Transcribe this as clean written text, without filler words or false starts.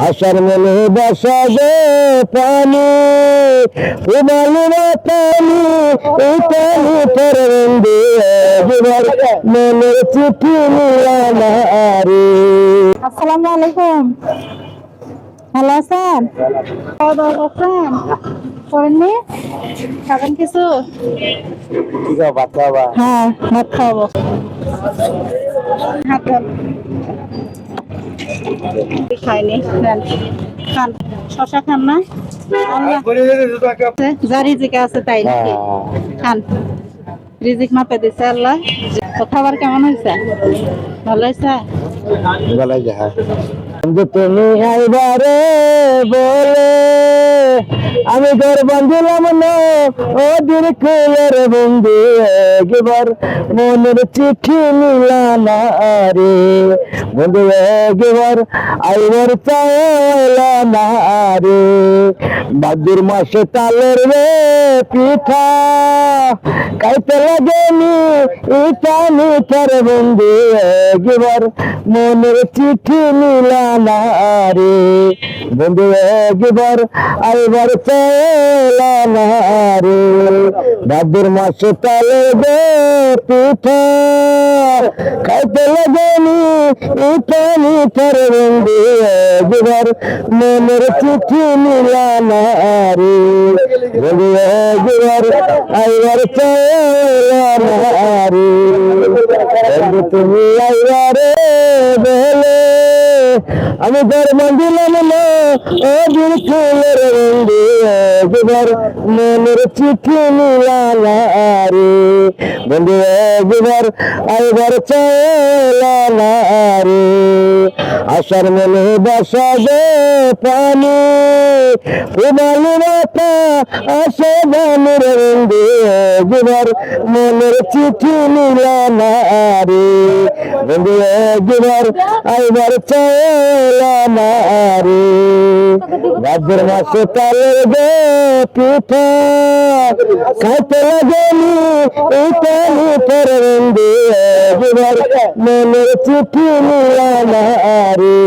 আশার মনে বসাবে পানি উবালিরা পানি এই পানি তোর বন্ধু একবার মনের চিঠি নিলানা রে। আসসালামু আলাইকুম। ভালো আছেন? খাওয়া দাওয়া করছেন? করেননি? খাবেন কিছু? ভাত খাওয়া? হ্যাঁ, ভাত খাওয়াবো। হাত ধর। খাইনি, নেন। খান। শশা খান না? যা রিজিকে আছে তাই নাকি? খান। রিজিক মাপে দিছে আল্লাহ। তো খাবার কেমন হয়েছে? ভালো হয়েছে? গলায় যাহা তুমি আইবারে বলে আমি ঘর বাঁধিলাম না ও দিন কুলের বন্ধু একবার মনের চিঠি নিলানা রে বন্ধু একবার আইবার চাইলা না রে ভাদ্র মাসে তালের রে পিঠা খাইতে লাগেনি ইটা মিঠার বন্ধু একবার মনের চিঠি নিলানা রে বন্ধু একবার আইবার চাইলানা রে ভাদ্র মাসে তালের রে পিঠা খাইতে লাগেনি ইটা মিঠার বন্ধু একবার মনের চিঠি নিলানা রে বন্ধু একবার আইবার চাইলানা রে বন্ধু তুমি আইবারে বলে আমি ঘর বাঁধিলাম না ও দিন ফুলের বন্ধু একবার মনের চিঠি নিলানা রে বন্ধু একবার আইবার চাইলানা রে আশার মনে বসাবে পানি উবালিরা আসে জানির বন্ধু একবার মনের চিঠি নিলানা রে বন্ধু একবার আইবার চাইলানা রে ভাদ্র মাসে তালের গে পিঠা খাইতে লাগেনি এটা মিঠার বন্ধু একবার মনের চিঠি নিলানা রে।